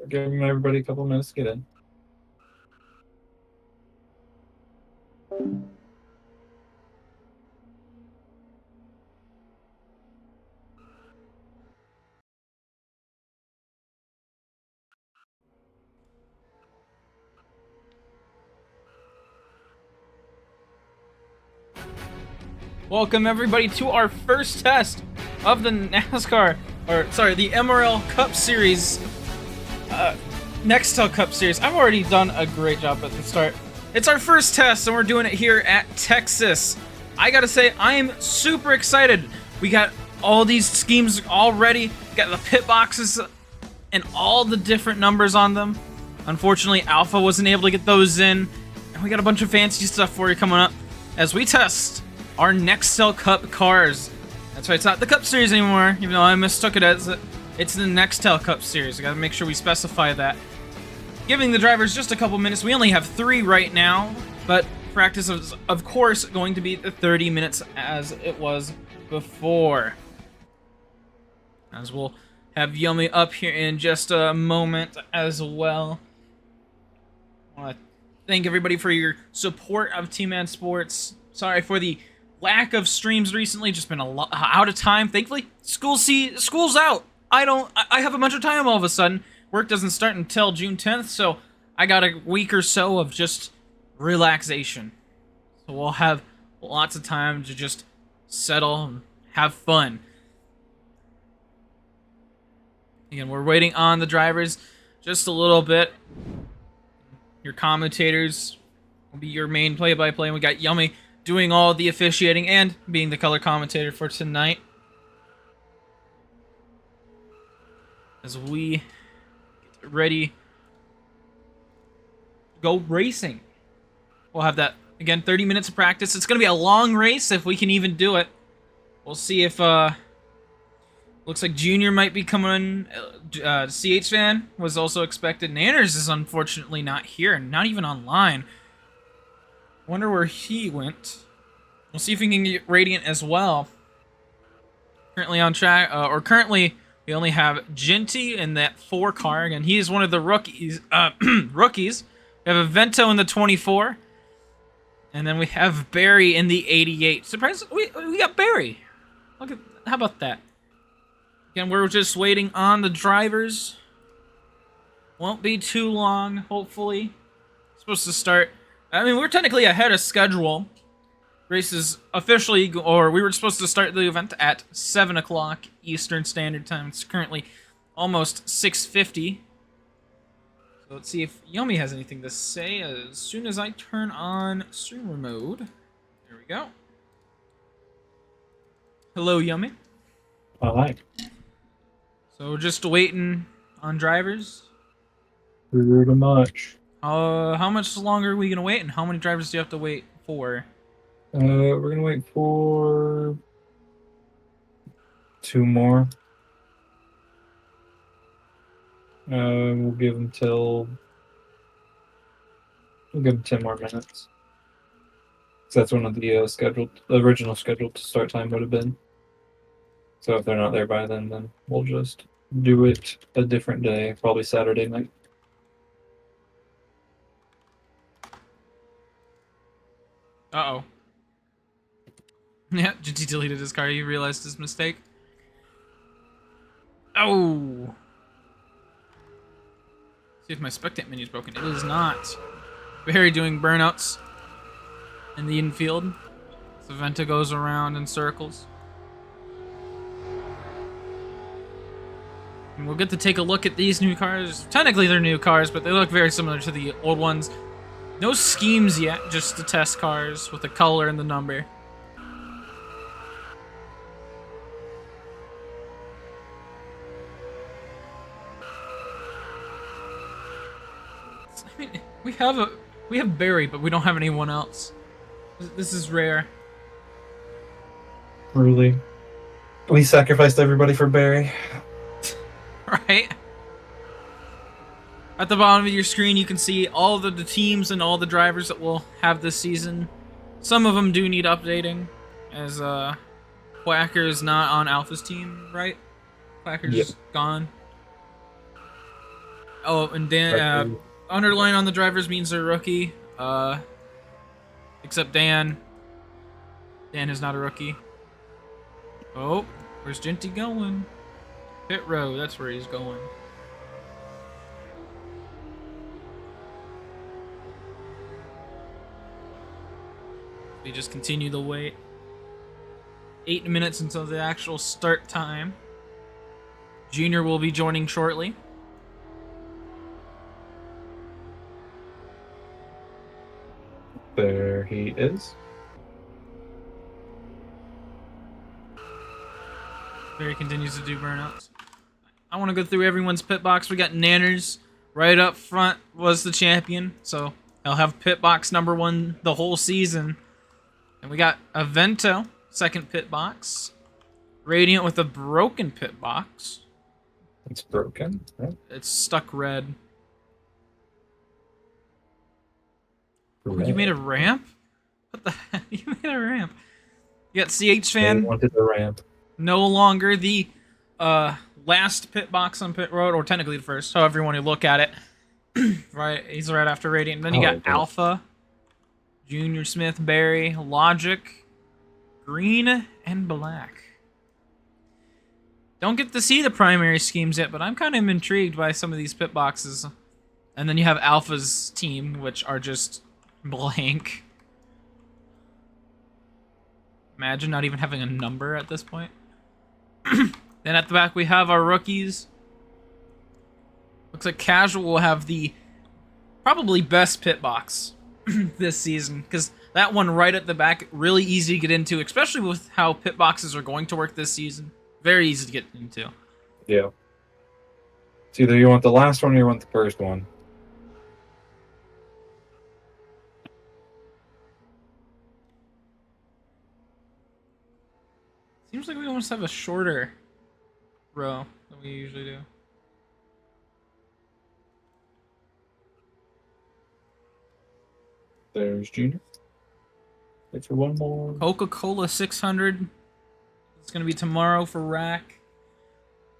giving everybody a couple minutes to get in. Welcome everybody to our first test of the the MRL Cup Series, Nextel Cup Series. I've already done a great job at the start. It's our first test and we're doing it here at Texas. I gotta say, I am super excited. We got all these schemes all ready. Got the pit boxes and all the different numbers on them. Unfortunately, Alpha wasn't able to get those in. And we got a bunch of fancy stuff for you coming up as we test our Nextel Cup cars. That's right, it's not the Cup Series anymore, even though I mistook it as it's the Nextel Cup Series. I gotta make sure we specify that. Giving the drivers just a couple minutes. We only have 3 right now, but practice is, of course, going to be the 30 minutes as it was before. As we'll have Yummy up here in just a moment as well. I want to thank everybody for your support of Tman Sports. Sorry for the lack of streams recently, just been a lot out of time. Thankfully, school's out. I have a bunch of time all of a sudden. Work doesn't start until June 10th, so I got a week or so of just relaxation. So we'll have lots of time to just settle and have fun. Again, we're waiting on the drivers just a little bit. Your commentators will be your main play-by-play, and we got Yummy doing all the officiating and being the color commentator for tonight. As we get ready to go racing. We'll have that, again, 30 minutes of practice. It's going to be a long race if we can even do it. We'll see if, looks like Junior might be coming in. CH Fan was also expected. Nanners is unfortunately not here, not even online. Wonder where he went. We'll see if we can get Radiant as well. Currently on track, currently we only have Genty in that 4 car. Again, he is one of the rookies. Rookies. We have a Vento in the 24, and then we have Barry in the 88. Surprise! We got Barry. Look at, how about that? Again, we're just waiting on the drivers. Won't be too long, hopefully. Supposed to start. I mean, we're technically ahead of schedule. Race is officially, or we were supposed to start the event at 7 o'clock Eastern Standard Time. It's currently almost 6:50. So let's see if Yummy has anything to say as soon as I turn on streamer mode. There we go. Hello, Yummy. Hi. So we're just waiting on drivers. Pretty much. How much longer are we gonna wait, and how many drivers do you have to wait for? We're gonna wait for 2 more. We'll give them 10 more minutes. So that's one of the original scheduled start time would have been. So if they're not there by then we'll just do it a different day, probably Saturday night. Uh-oh. Yeah, GT deleted his car. He realized his mistake. Oh! See if my spectate menu's broken. It is not. Barry doing burnouts in the infield. The Venta goes around in circles. And we'll get to take a look at these new cars. Technically they're new cars, but they look very similar to the old ones. No schemes yet, just the test cars with the color and the number. I mean, we have Barry, but we don't have anyone else. This is rare. Really? We sacrificed everybody for Barry. Right? At the bottom of your screen, you can see all the teams and all the drivers that we'll have this season. Some of them do need updating, as Quacker's not on Alpha's team, right? Quacker's Yep. gone. Oh, and Dan, underline on the drivers means they're rookie. Except Dan. Dan is not a rookie. Oh, where's Genty going? Pit road, that's where he's going. We just continue to wait. 8 minutes until the actual start time. Junior will be joining shortly. There he is. Barry continues to do burnouts. I want to go through everyone's pit box. We got Nanners right up front, was the champion, so he'll have pit box number 1 the whole season. And we got Avento, second pit box. Radiant with a broken pit box. It's broken. Right? It's stuck red. Oh, Red. you made a ramp? What the heck? You made a ramp. You got CH They fan. wanted the ramp. No longer the last pit box on pit road, or technically the first, however you want to look at it. Right, he's right after Radiant. And then you got okay. Alpha, Junior Smith, Barry, Logic, Green, and Black. Don't get to see the primary schemes yet, but I'm kind of intrigued by some of these pit boxes. And then you have Alpha's team, which are just blank. Imagine not even having a number at this point. Then at the back we have our rookies. Looks like Casual will have the probably best pit box this season, because that one right at the back, really easy to get into, especially with how pit boxes are going to work this season. Very easy to get into. Yeah. It's either you want the last one or you want the first one. Seems like we almost have a shorter row than we usually do. There's Junior. Wait for one more. Coca-Cola 600. It's going to be tomorrow for Rack.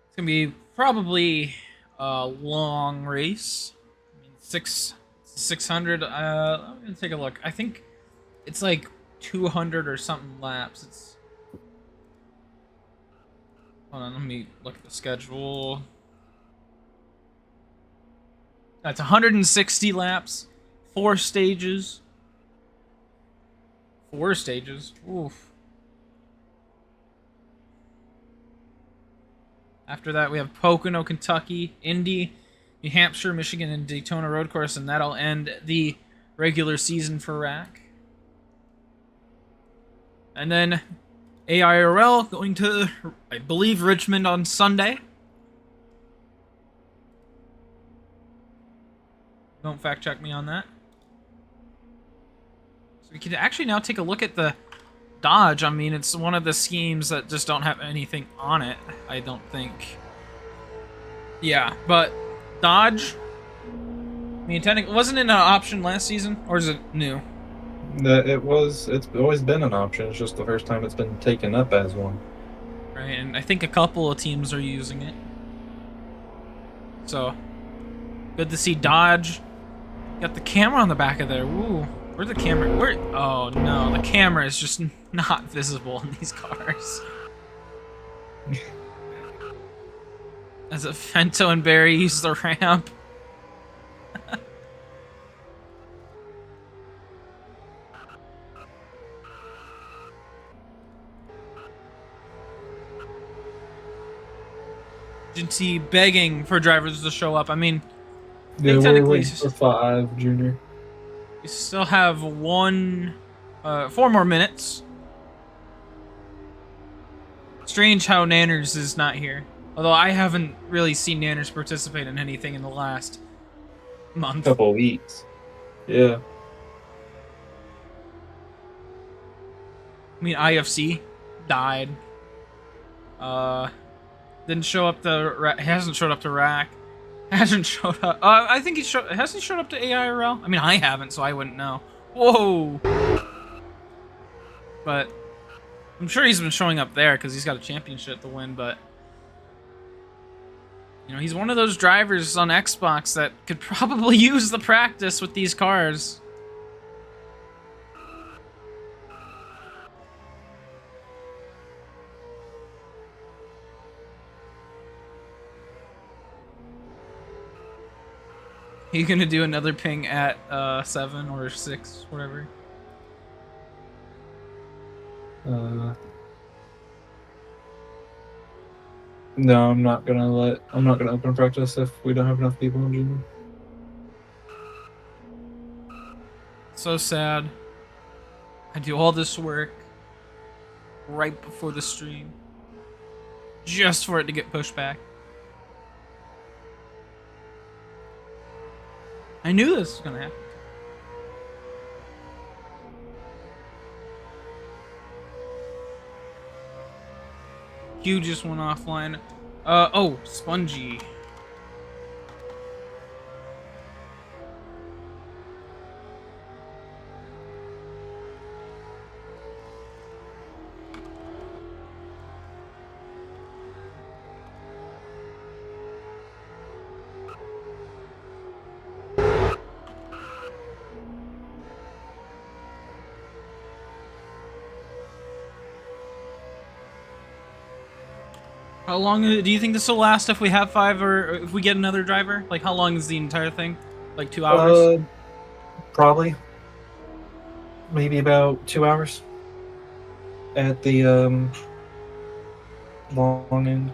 It's going to be probably a long race. I mean, 600. I'm going to take a look. I think it's like 200 or something laps. It's... Hold on, let me look at the schedule. That's 160 laps. 4 stages. 4 stages. Oof. After that, we have Pocono, Kentucky, Indy, New Hampshire, Michigan, and Daytona Road Course, and that'll end the regular season for Rack. And then AIRL going to, I believe, Richmond on Sunday. Don't fact check me on that. So we can actually now take a look at the Dodge. I mean, it's one of the schemes that just don't have anything on it, I don't think. Yeah, but Dodge, I mean, technically, wasn't it an option last season, or is it new? It's always been an option. It's just the first time it's been taken up as one. Right, and I think a couple of teams are using it. So, good to see Dodge. Got the camera on the back of there. Woo. Where's the camera? Where? Oh no, the camera is just not visible in these cars. As a Fento and Barry use the ramp. Agency begging for drivers to show up. I mean, Yeah, we're technically waiting for 5, Junior. we still have 4 more minutes. Strange how Nanners is not here. Although I haven't really seen Nanners participate in anything in the last month. Couple weeks. Yeah. I mean, IFC died. Didn't show up to. Hasn't showed up to Rack. Hasn't showed up. I think hasn't showed up to AIRL. I mean, I haven't, so I wouldn't know. Whoa. But I'm sure he's been showing up there because he's got a championship to win. But You know, he's one of those drivers on Xbox that could probably use the practice with these cars. You gonna do another ping at 7 or 6, whatever? No, I'm not gonna open practice if we don't have enough people in junior. So sad. I do all this work right before the stream just for it to get pushed back. I knew this was gonna happen. Q just went offline. Oh, Spongy. How long do you think this will last if we have 5 or if we get another driver? Like, how long is the entire thing? Like 2 hours? Probably. Maybe about 2 hours. At the long end.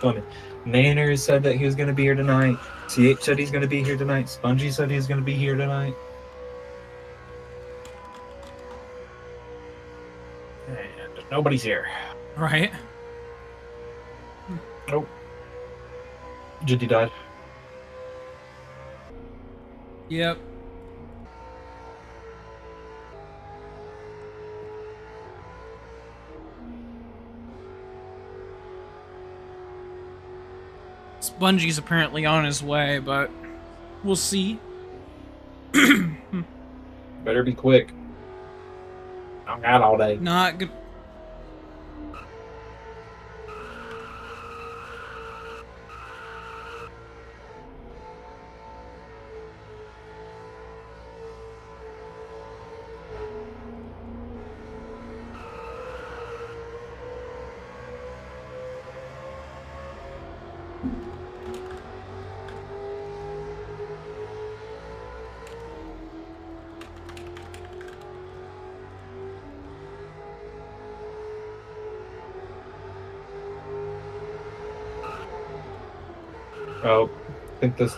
Funny. Nanner said that he was going to be here tonight. CH said he's going to be here tonight. Spongy said he's going to be here tonight. And nobody's here. Right. Nope. Jitty died. Yep. Spongy's apparently on his way, but we'll see. Better be quick. I'm out all day. Not good. Oh, I think this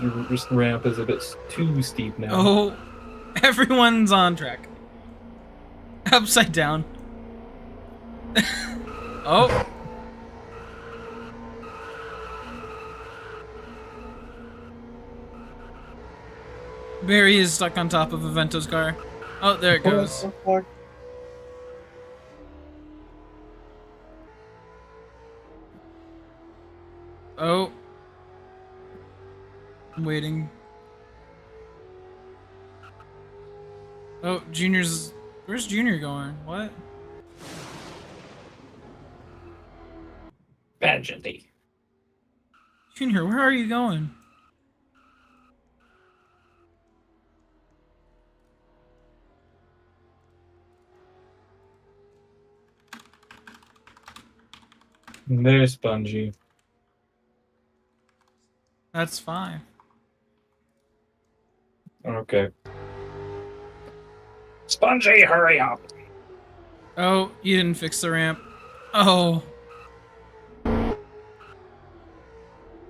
ramp is a bit too steep now. Oh, everyone's on track. Upside down. Oh. Barry is stuck on top of Avento's car. Oh, there it goes. Oh. I'm waiting. Oh, Junior's... Where's Junior going? What? Pageanty. Junior, where are you going? There's Spongy. That's fine. Okay. Spongy, hurry up. Oh, you didn't fix the ramp. Oh.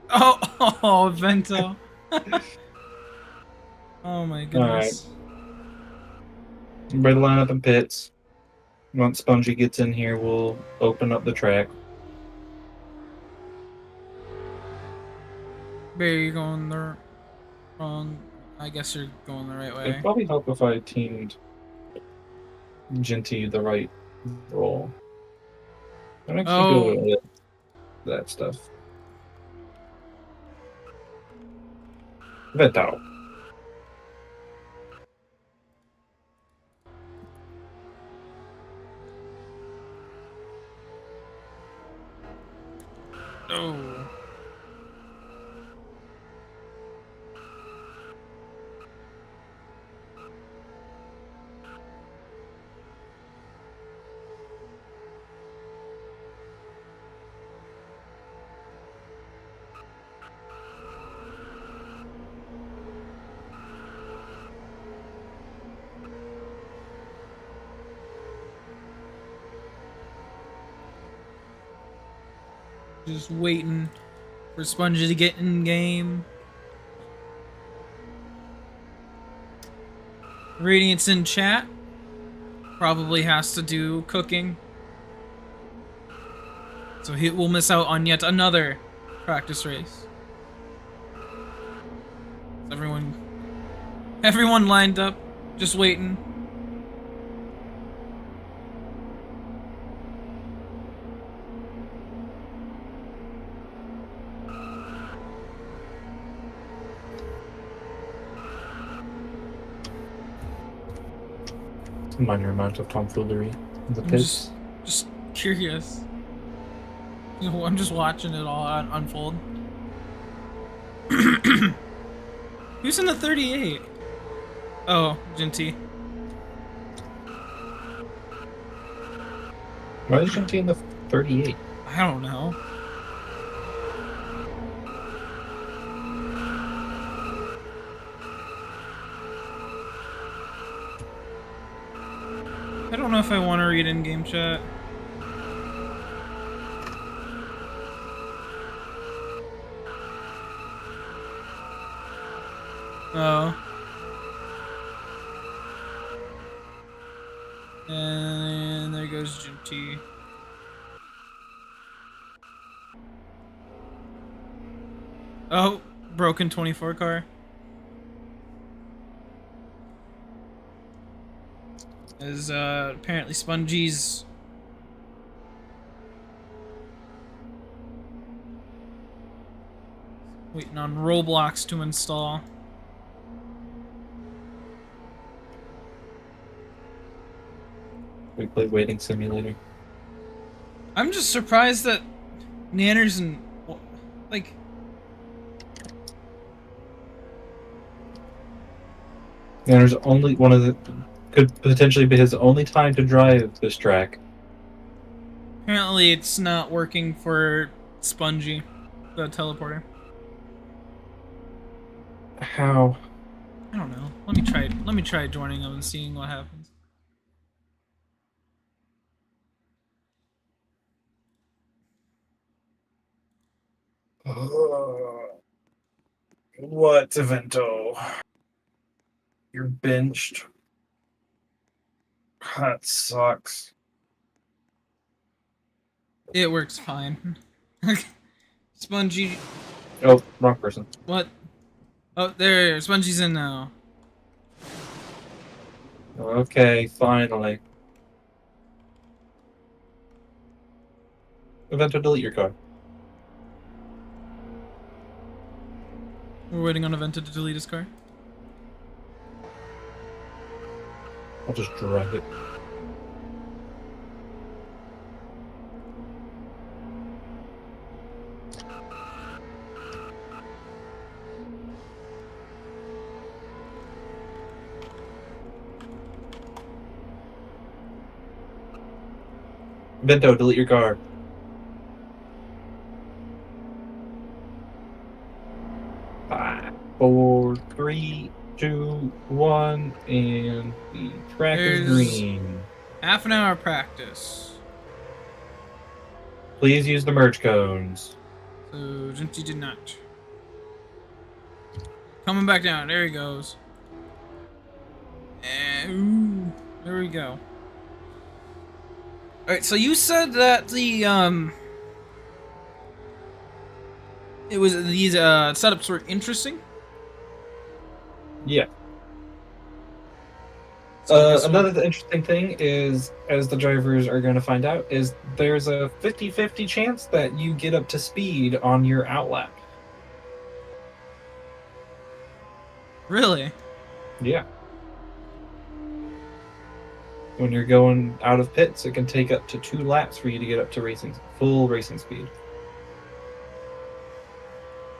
Oh, Vento. Oh my goodness. Everybody line up in pits. Once Spongy gets in here, we'll open up the track. Barry, you're going the wrong... I guess you're going the right way. It'd probably help if I teamed Genty the right role. I'm actually Oh. good with that stuff. Vento. Oh. Just waiting for Spongy to get in game. Radiant's in chat. Probably has to do cooking. So he will miss out on yet another practice race. Everyone lined up, just waiting. Minor amount of tomfoolery in the pits. Just curious. You know, I'm just watching it all unfold. Who's in the 38? Oh, Jinty. Why is Jinty in the 38? I don't know. I don't know if I want to read in-game chat. Oh. And there goes Jinty. Oh, broken 24 car. Is apparently Spongy's waiting on Roblox to install. We play Waiting Simulator. I'm just surprised that Nanners and like Nanner's only one of the could potentially be his only time to drive this track. apparently it's not working for Spongy, the teleporter. How? I don't know. Let me try joining them and seeing what happens. What, Evento? You're benched. That sucks. It works fine. Spongy. Oh, wrong person. What? Oh, there. Spongy's in now. Okay, finally. Evento, delete your car. We're waiting on Aventa to delete his car. I'll just drive it. Vento, delete your car. Five, 4, 3, 2, 1, and the track is green. Half an hour practice. Please use the merge cones. So Jinty did not. Coming back down. There he goes. And ooh, there we go. All right. So you said that the it was these setups were interesting. Yeah. So I guess Another interesting thing is, as the drivers are going to find out, is there's a 50-50 chance that you get up to speed on your outlap. Really? Yeah. When you're going out of pits, it can take up to 2 laps for you to get up to full racing speed.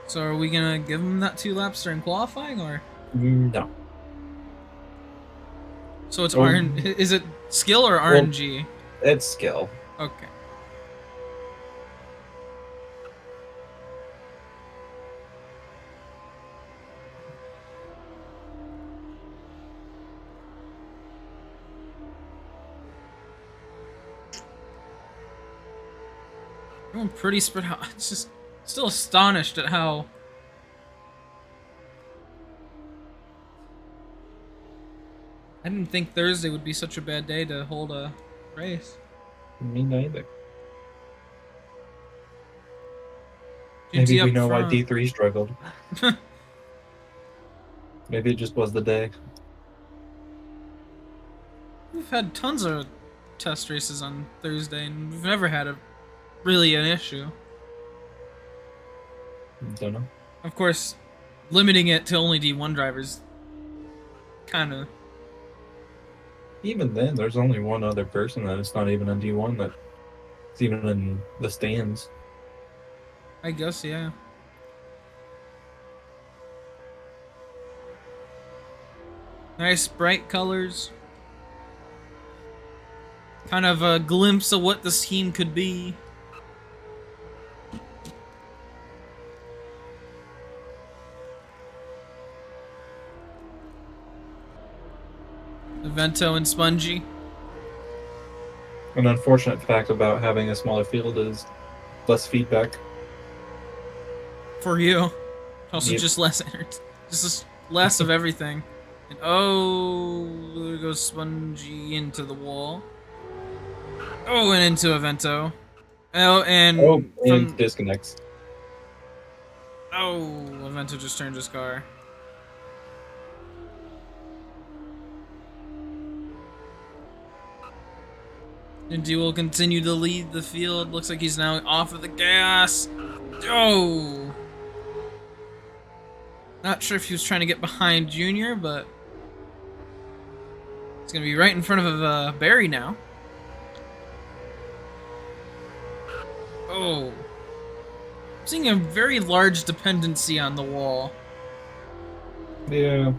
So are we gonna give him that 2 laps during qualifying, or? No. So it's Oh. is it skill or RNG? Well, it's skill. Okay. I'm pretty spread out. It's just still astonished at how I didn't think Thursday would be such a bad day to hold a race. Me neither. GT Maybe we up know why front. D3 struggled. Maybe it just was the day. We've had tons of test races on Thursday, and we've never had really an issue. Don't know. Of course, limiting it to only D1 drivers, kind of. Even then, there's only one other person that it's not even in D1 that's even in the stands. I guess, yeah. Nice bright colors. Kind of a glimpse of what this team could be. Vento and Spongy. An unfortunate fact about having a smaller field is less feedback. For you. Also Yep. just just less of everything. And oh, there goes Spongy into the wall. Oh, and into a Vento. Oh, and disconnects. Oh, Vento just turned his car. Indy will continue to lead the field. Looks like he's now off of the gas. Oh! Not sure if he was trying to get behind Junior, but he's gonna be right in front of Barry now. Oh. I'm seeing a very large dependency on the wall. Yeah.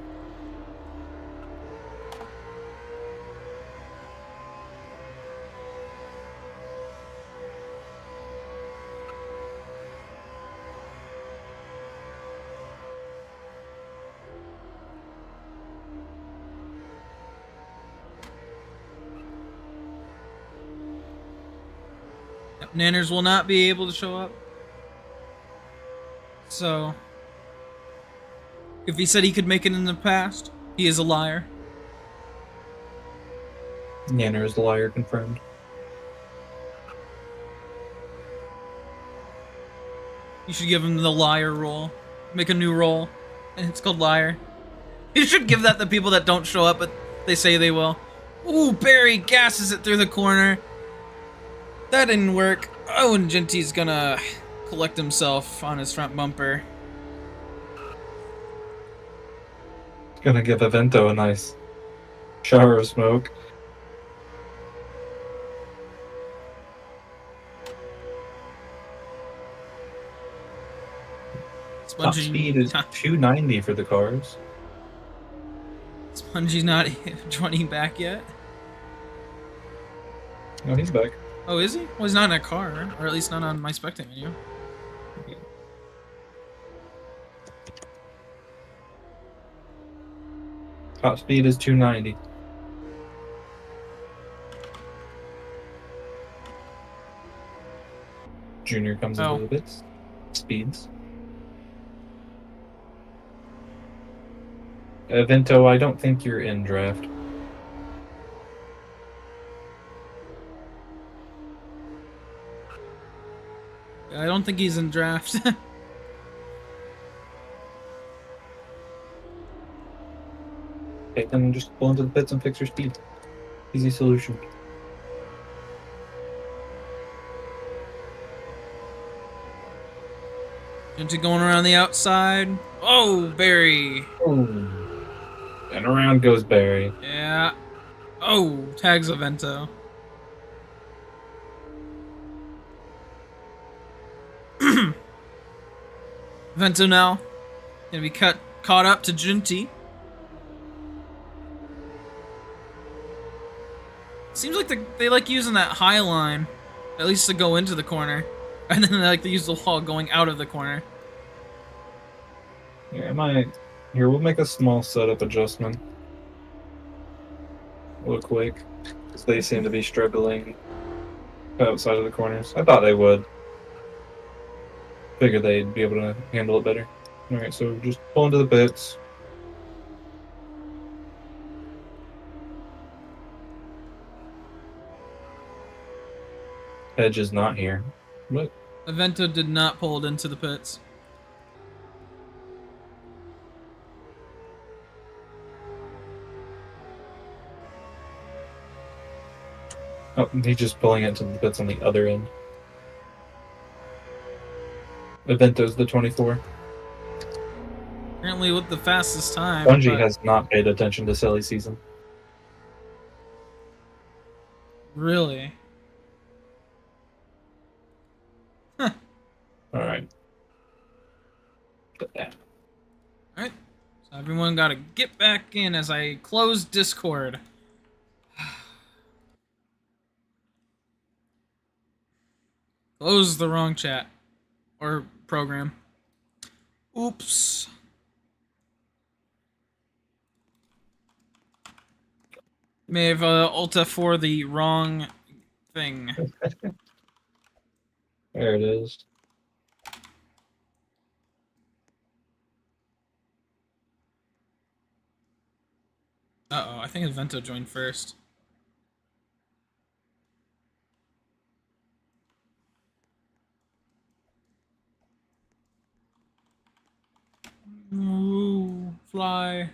Yep, Nanners will not be able to show up. So, if he said he could make it in the past, he is a liar. Nanner is the liar confirmed. You should give him the liar role. Make a new role, and it's called liar. You should give that to people that don't show up, but they say they will. Ooh, Barry gasses it through the corner. That didn't work. Oh, and Genty's gonna collect himself on his front bumper. Gonna give Avento a nice shower of smoke. Top speed is 290 for the cars. Spongy's not joining back yet. No, he's back. Oh, is he? Well, he's not in a car, or at least not on my spectate menu. Top speed is 290. Junior comes in a little bit. Speeds. Vento, I don't think you're in draft. I don't think he's in draft. Okay, then just pull into the pits and fix your speed. Easy solution. Into going around the outside. Oh, Barry. Oh. And around goes Barry. Yeah. Oh, tags Avento. Avento now gonna be caught up to Junti. Seems like they like using that high line, at least to go into the corner, and then they like to use the wall going out of the corner. Yeah, here, we'll make a small setup adjustment. Real quick. Because they seem to be struggling outside of the corners. I thought they would. Figured they'd be able to handle it better. Alright, so just pull into the pits. Edge is not here. What? Avento did not pull it into the pits. Oh, he's just pulling it to the pits on the other end. Avento's the 24. Apparently with the fastest time. Bungie has not paid attention to silly season. Really? Huh. Alright. Alright. So everyone gotta get back in as I close Discord. Close the wrong chat. Or program. Oops. May have ulta for the wrong thing. There it is. Uh-oh, I think Avento joined first. Ooh, fly.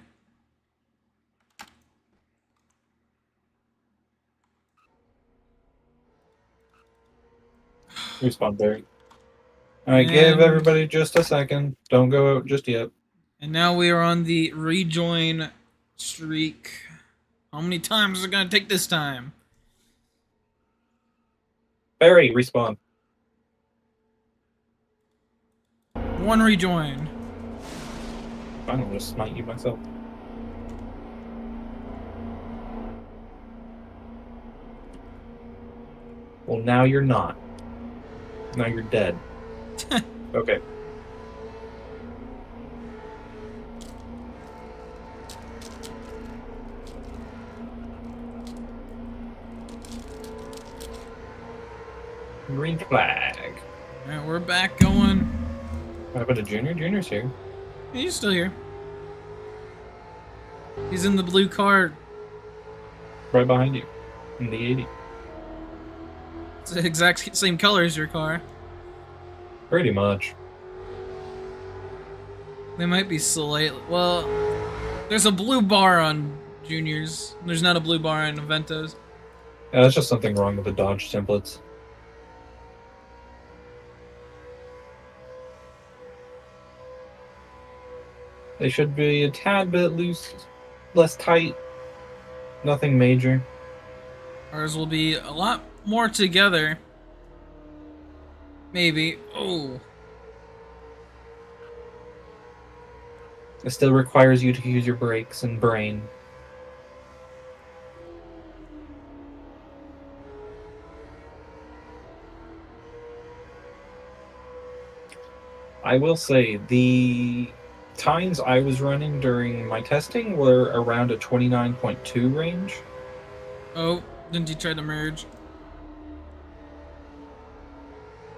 Respawn Barry. Alright, give everybody just a second. Don't go out just yet. And now we are on the rejoin streak. How many times is it gonna take this time? Barry, respawn. One rejoin. I'm gonna smite you myself. Well, now you're not. Now you're dead. Okay. Green flag. Alright, we're back going. What happened to Junior? Junior's here. He's still here. He's in the blue car. Right behind you. In the 80. It's the exact same color as your car. Pretty much. They might be slightly... Well, there's a blue bar on Junior's. There's not a blue bar on Avento's. Yeah, that's just something wrong with the Dodge templates. They should be a tad bit loose, less tight. Nothing major. Ours will be a lot more together. Maybe. Oh. It still requires you to use your brakes and brain. I will say, the times I was running during my testing were around a 29.2 range. Oh, didn't he try to merge?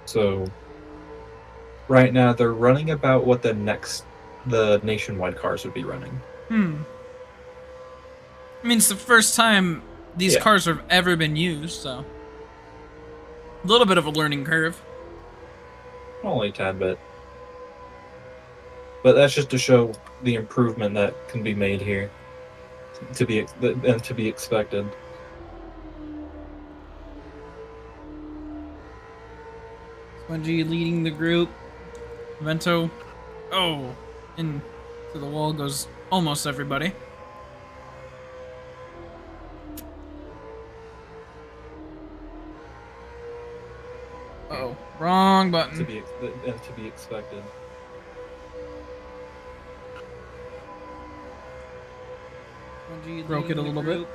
So, right now they're running about what the nationwide cars would be running. I mean, it's the first time these cars have ever been used, so... A little bit of a learning curve. Only a tad bit. But that's just to show the improvement that can be made here. to be expected. Spongy leading the group. Vento. Oh, into the wall goes almost everybody. Uh-oh, wrong button. To be expected. Spongy broke it a little bit.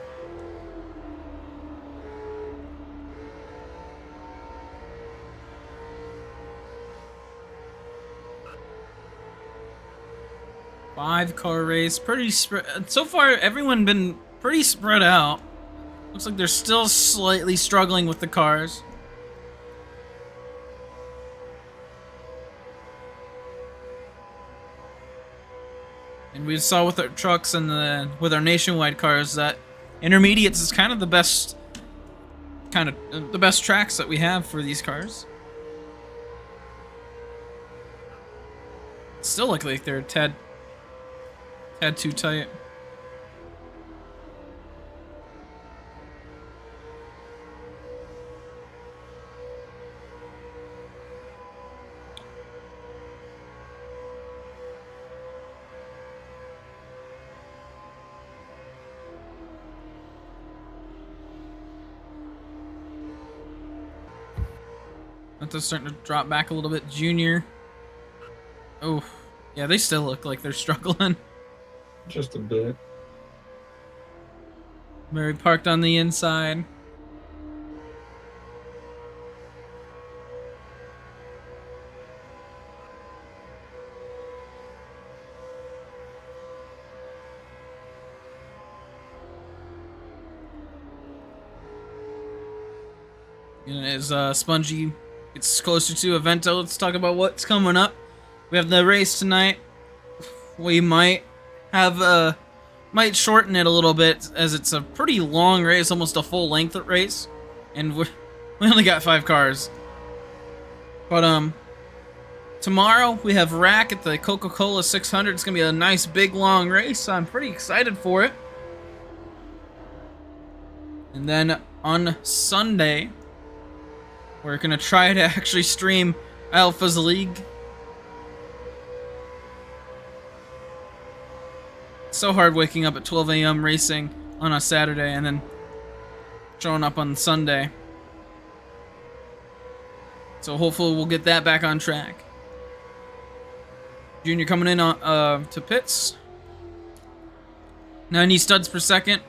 Five-car race, pretty spread. So far, everyone been pretty spread out. Looks like they're still slightly struggling with the cars. And we saw with our trucks and with our nationwide cars that intermediates is kind of the best tracks that we have for these cars. Still look like they're a tad too tight. That's starting to drop back a little bit. Junior. Oh, yeah, they still look like they're struggling. Just a bit. Mary parked on the inside. And as Spongy gets closer to Evento, let's talk about what's coming up. We have the race tonight. We might have might shorten it a little bit as it's a pretty long race, almost a full length race, and we only got 5 cars. But tomorrow we have Rack at the Coca-Cola 600. It's gonna be a nice big long race. So I'm pretty excited for it. And then on Sunday, we're gonna try to actually stream Alpha's League. It's so hard waking up at 12 a.m. racing on a Saturday and then showing up on Sunday. So hopefully we'll get that back on track. Junior coming in on, to pits. 90 studs per second.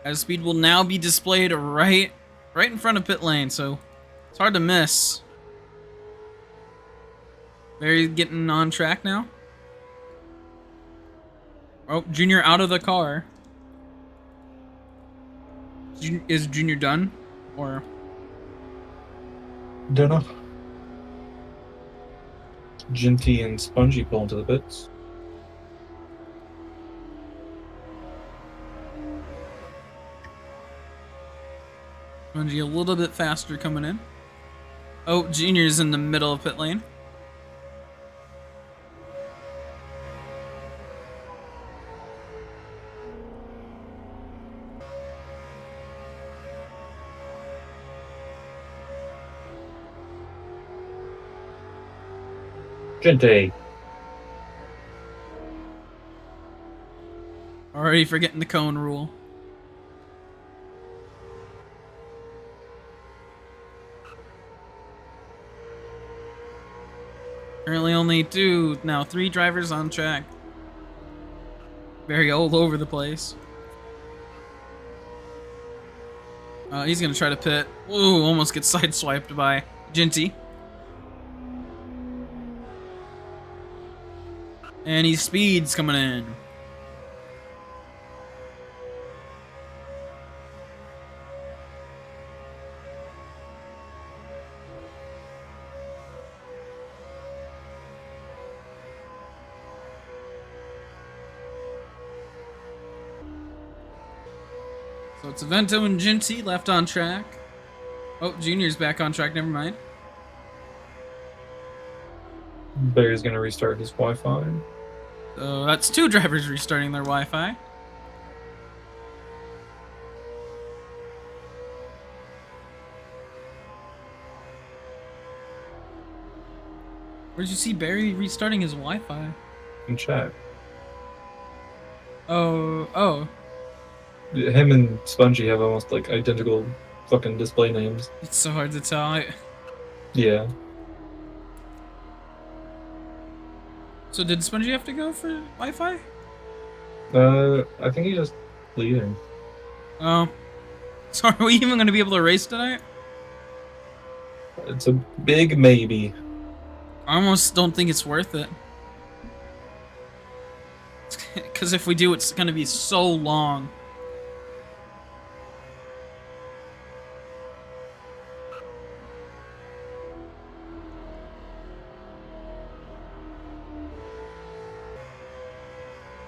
As speed will now be displayed right in front of pit lane, so it's hard to miss. Barry's getting on track now. Oh, Junior out of the car. Is Junior done? Or... Dunno. Ginty and Spongy pull into the pits. Spongy a little bit faster coming in. Oh, Junior's in the middle of pit lane. Ginty. Already forgetting the cone rule. Currently only 3 drivers on track. Very all over the place. He's gonna try to pit. Ooh, almost gets sideswiped by Ginty. And he speeds coming in. So it's Evento and Ginty left on track. Oh, Junior's back on track, never mind. Barry's gonna restart his Wi-Fi. So that's 2 drivers restarting their Wi-Fi. Where'd you see Barry restarting his Wi-Fi? In chat. Oh. Him and Spongy have almost like identical fucking display names. It's so hard to tell. Yeah. So did Spongy have to go for Wi-Fi? I think he's just leaving. Oh. So are we even going to be able to race tonight? It's a big maybe. I almost don't think it's worth it. Because if we do, it's going to be so long.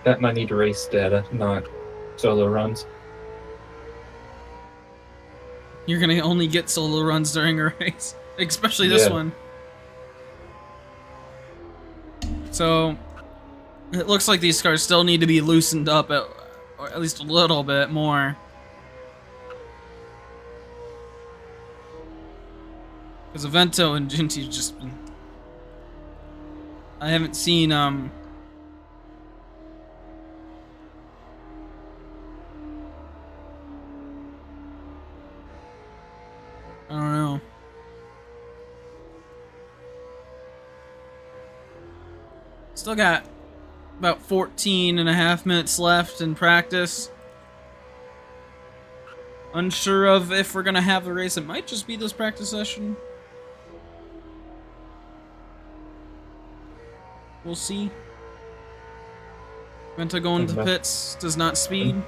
That might need race data, not solo runs. You're going to only get solo runs during a race. Especially this one. So, it looks like these cars still need to be loosened up, or at least a little bit more. Because Avento and Ginty's just been... I haven't seen, I don't know. Still got about 14 and a half minutes left in practice. Unsure of if we're gonna have a race. It might just be this practice session. We'll see. Venta going to pits, does not speed.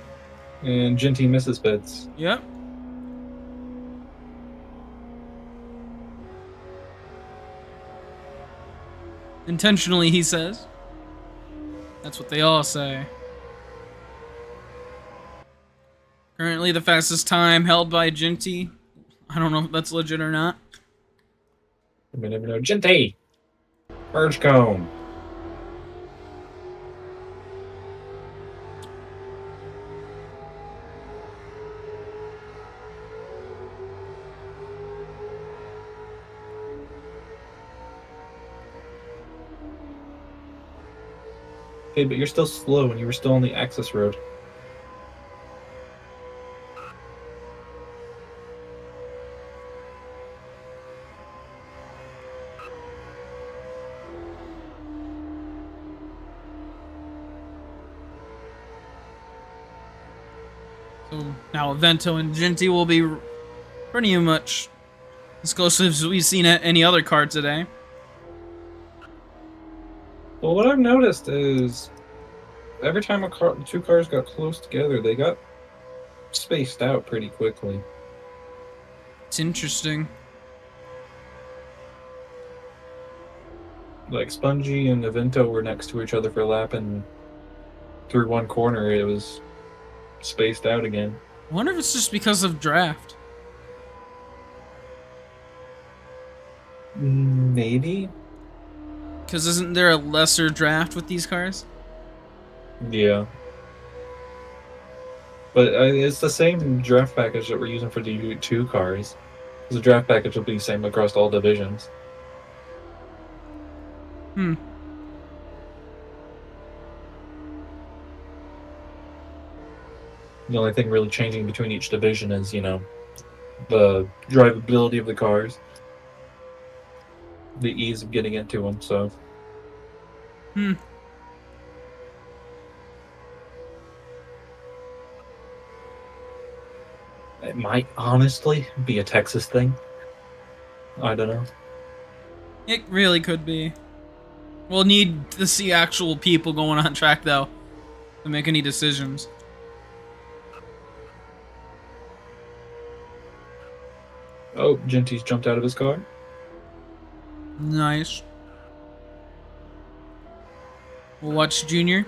And Ginty misses pits. Yep. Intentionally, he says. That's what they all say. Currently the fastest time held by Ginty. I don't know if that's legit or not. We never know. Ginty! Merge cone! Okay, but you're still slow and you were still on the access road. So now Avento and Ginty will be pretty much as close as we've seen at any other car today. Well, what I've noticed is every time two cars got close together, they got spaced out pretty quickly. It's interesting. Like Spongy and Avento were next to each other for a lap, and through one corner it was spaced out again. I wonder if it's just because of draft. Maybe. Because isn't there a lesser draft with these cars? Yeah. But it's the same draft package that we're using for the two cars. The draft package will be the same across all divisions. Hmm. The only thing really changing between each division is, you know, the drivability of the cars. The ease of getting into them, so... Hmm. It might honestly be a Texas thing. I don't know. It really could be. We'll need to see actual people going on track, though, to make any decisions. Oh, Ginty's jumped out of his car. Nice. We'll watch Junior.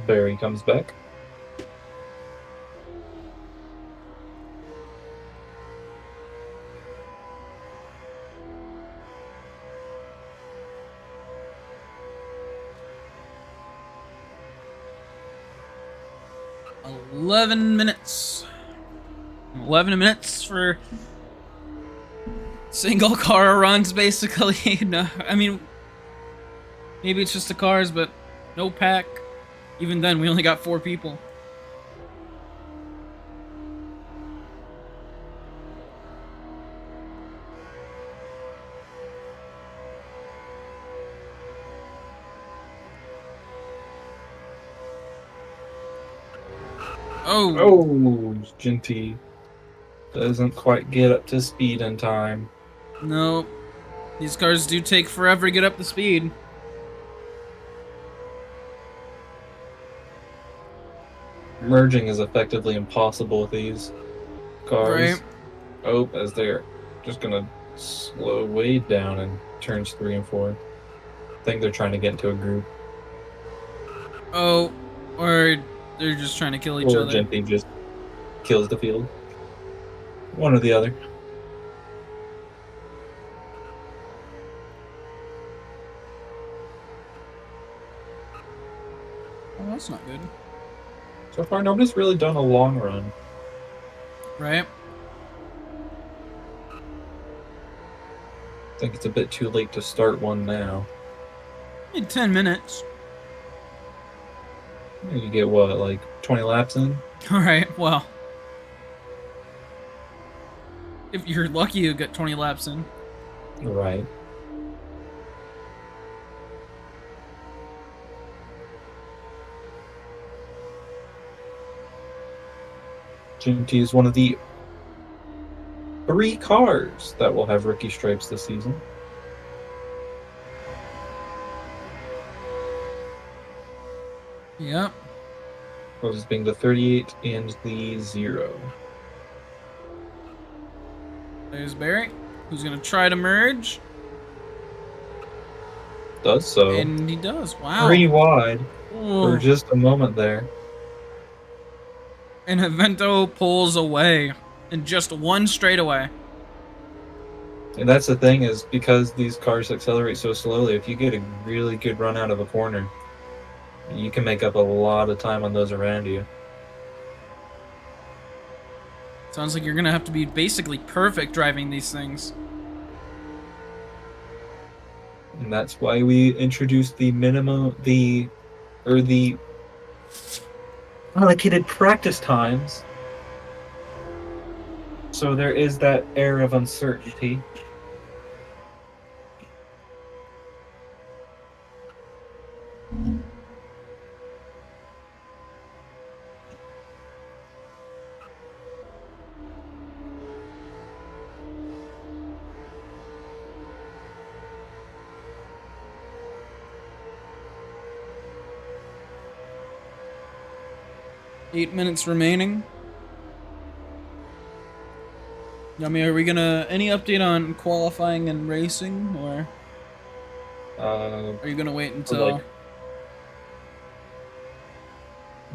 Barry comes back. 11 minutes. 11 minutes for single car runs, basically. No, I mean, maybe it's just the cars, but no pack. Even then, we only got 4 people. Oh. Oh, Genty doesn't quite get up to speed in time. No. These cars do take forever to get up to speed. Merging is effectively impossible with these cars. Right. Oh, as they're just gonna slow way down in turns 3 and 4. I think they're trying to get into a group. Oh, or they're just trying to kill each Or other. Genty just kills the field. One or the other. Oh, that's not good. So far, nobody's really done a long run. Right? I think it's a bit too late to start one now. In 10 minutes. You get what, like 20 laps in? Alright, well. If you're lucky, you get 20 laps in. Right. Genty is one of the 3 cars that will have rookie stripes this season. Yep. Those being the 38 and the 0. There's Barry, who's gonna try to merge. Does so. And he does. Wow. 3 wide Ooh. for just a moment there. And Evento pulls away in just one straightaway. And that's the thing, is because these cars accelerate so slowly, if you get a really good run out of a corner, you can make up a lot of time on those around you. Sounds like you're gonna have to be basically perfect driving these things. And that's why we introduced the allocated practice times. So there is that air of uncertainty. Eight minutes remaining. Yummy, are we gonna any update on qualifying and racing, or are you gonna wait until?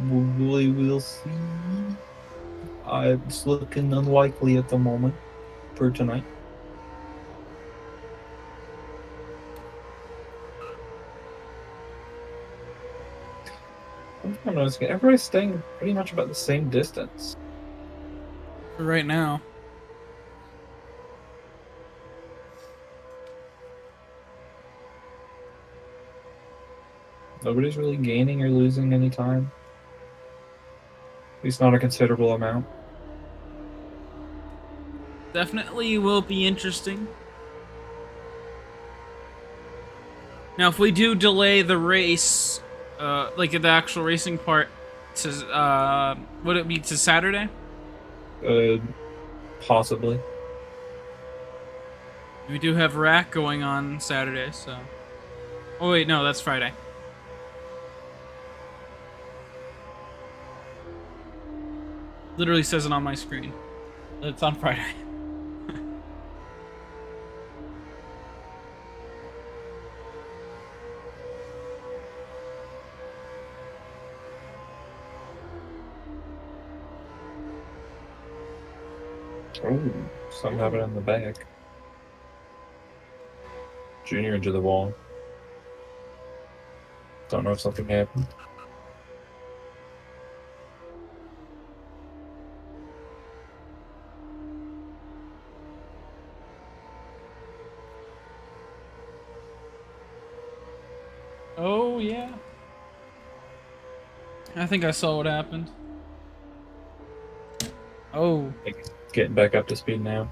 We will see. It's looking unlikely at the moment for tonight. I'm noticing everybody's staying pretty much about the same distance. For right now. Nobody's really gaining or losing any time. At least not a considerable amount. Definitely will be interesting. Now, if we do delay the race, like the actual racing part, to would it be to Saturday? Possibly. We do have rack going on Saturday, so. Oh wait, no, that's Friday. Literally says it on my screen. It's on Friday. Oh, something happened in the back. Junior into the wall. Don't know if something happened. Oh, yeah. I think I saw what happened. Oh, Like, it's getting back up to speed now.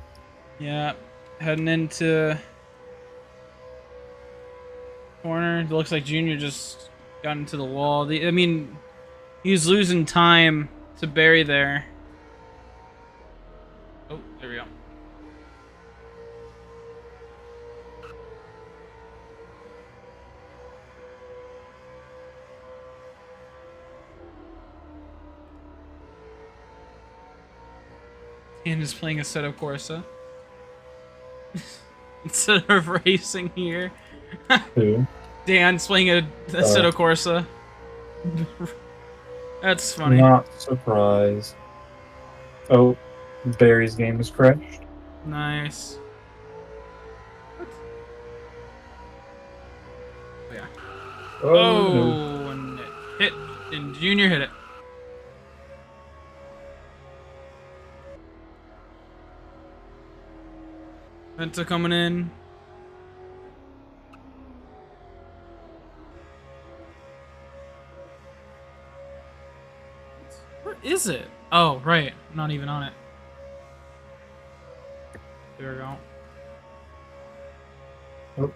yeah. Heading into corner. It looks like Junior just got into the wall. I mean, he was losing time to Barry there. Oh, there we go. Dan is playing a set of Corsa. Instead of racing here. Who? Dan's playing a set of Corsa. That's funny. Not surprised. Oh, Barry's game is crashed. Nice. What? Oh, yeah. Oh, no. Oh, and it hit, and Junior hit it. Venta coming in. Where is it? Oh, right. I'm not even on it. There we go. Oh.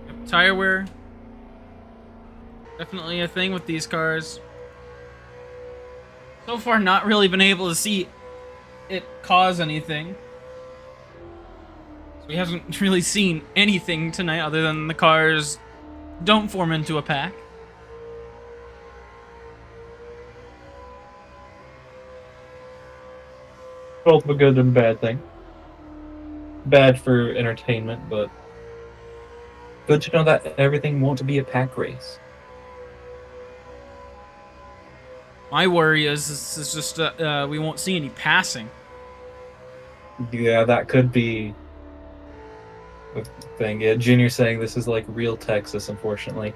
Yep, tire wear. Definitely a thing with these cars. So far, not really been able to see it cause anything. So we haven't really seen anything tonight other than the cars don't form into a pack. Both a good and bad thing. Bad for entertainment, but good to know that everything won't be a pack race. My worry is this is just we won't see any passing. Yeah, that could be a thing. Yeah, Junior saying this is like real Texas, unfortunately.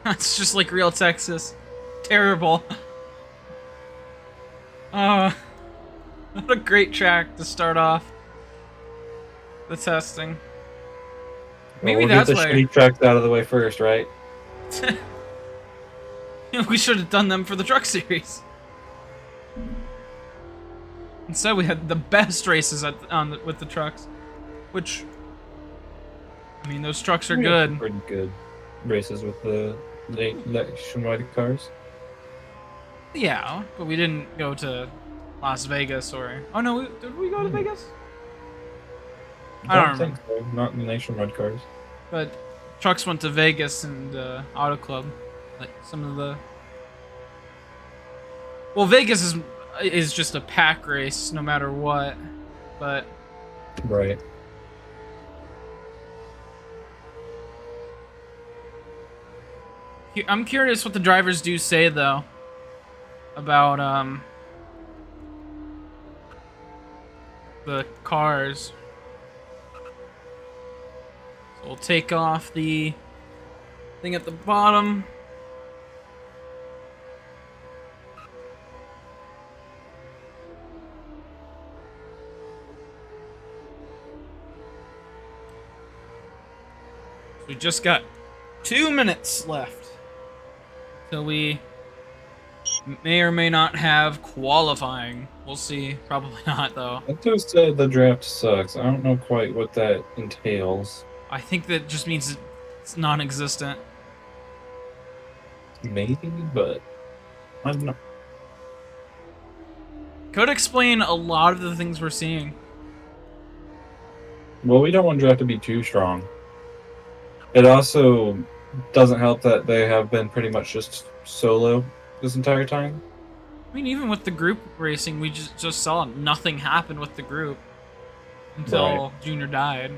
It's just like real Texas. Terrible. What a great track to start off the testing. Maybe Well, that's get the shitty tracks out of the way first, right? We should have done them for the truck series. Instead, we had the best races with the trucks, which, I mean, those trucks are good. Pretty good races with the nationwide cars. Yeah, but we didn't go to Las Vegas or... Oh no, did we go to Vegas? I don't think so. Not the nationwide cars. But trucks went to Vegas and Auto Club. Like some of the... Well, Vegas is just a pack race no matter what, but... Right. I'm curious what the drivers do say, though, about the cars. So we'll take off the thing at the bottom. We just got 2 minutes left till we may or may not have qualifying. We'll see. Probably not, though. I just said the draft sucks. I don't know quite what that entails. I think that just means it's non-existent. Maybe, but I don't know. Could explain a lot of the things we're seeing. Well, we don't want draft to be too strong. It also doesn't help that they have been pretty much just solo this entire time. I mean, even with the group racing, we just saw nothing happen with the group until Junior died.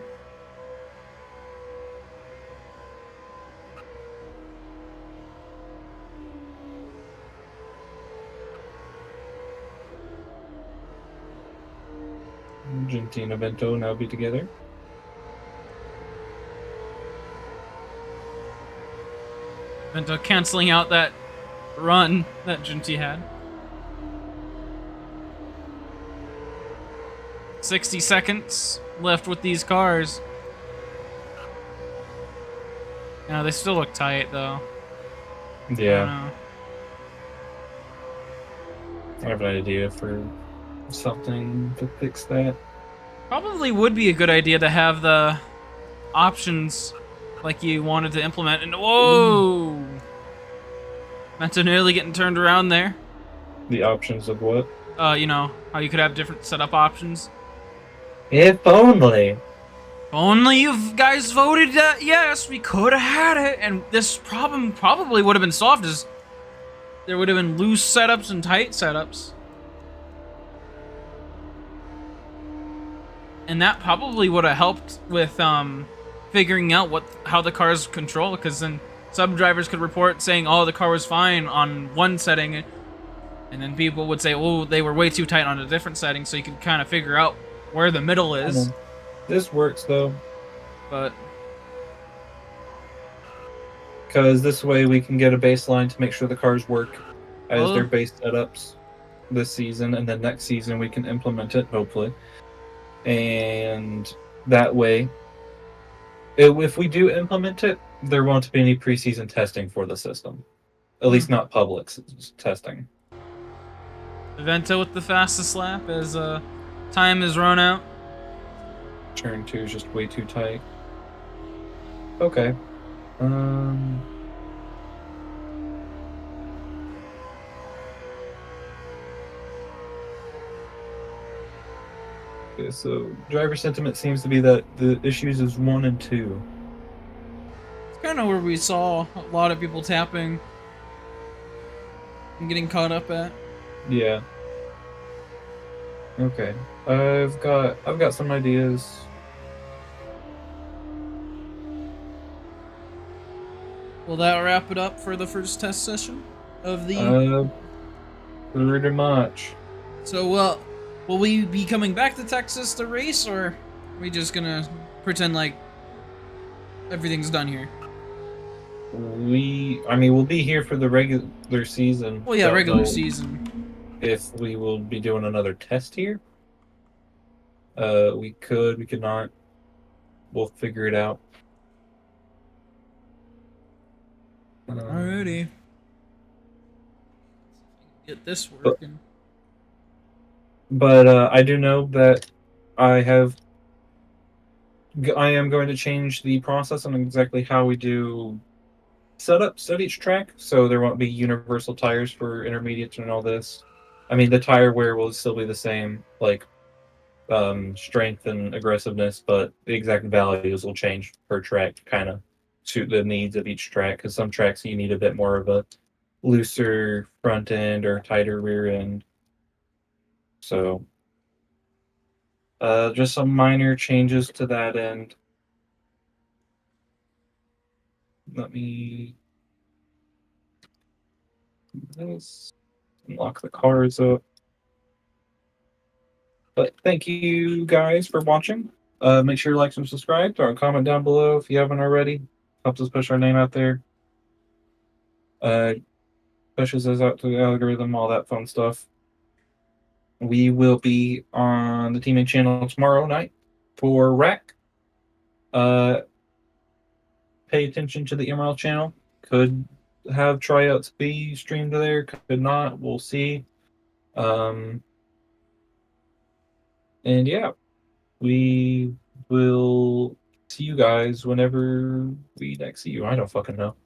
Gentina Bento now be together. And canceling out that run that Junti had. 60 seconds left with these cars. No, they still look tight though. I don't Yeah, know. I have an idea for something to fix that. Probably would be a good idea to have the options like you wanted to implement. And whoa! Meant to nearly getting turned around there. The options of what? You know, how you could have different setup options. If only. Only you guys voted that yes, we could have had it, and this problem probably would have been solved as there would have been loose setups and tight setups. And that probably would have helped with figuring out how the cars control, because then sub drivers could report saying, oh, the car was fine on one setting, and then people would say, oh, they were way too tight on a different setting, so you could kind of figure out where the middle is. This works though, But because this way we can get a baseline to make sure the cars work as their base setups this season, and then next season we can implement it, hopefully. And that way, if we do implement it, there won't be any preseason testing for the system. At least not public testing. Evento with the fastest lap as time is run out. Turn 2 is just way too tight. Okay. Okay, so driver sentiment seems to be that the issues is 1 and 2. It's kind of where we saw a lot of people tapping and getting caught up at. Yeah. Okay. I've got some ideas. Will that wrap it up for the first test session of the? Pretty much. So, will we be coming back to Texas to race, or are we just gonna pretend like everything's done here? We'll be here for the regular season. Well, yeah, Don't regular know season. if we will be doing another test here. We could not. We'll figure it out. Alrighty. Get this working. But I do know that I am going to change the process on exactly how we do setups at each track, so there won't be universal tires for intermediates and all this. I mean, the tire wear will still be the same, like strength and aggressiveness, but the exact values will change per track to kind of suit the needs of each track, because some tracks you need a bit more of a looser front end or tighter rear end. So just some minor changes to that end. Let me do this. Unlock the cars up. But thank you guys for watching. Make sure to like and subscribe. Throw a comment down below if you haven't already. Helps us push our name out there. Pushes us out to the algorithm, all that fun stuff. We will be on the Tman channel tomorrow night for RAC. Pay attention to the MRL channel. Could have tryouts be streamed there, could not. We'll see. And yeah, we will see you guys whenever we next see you. I don't fucking know.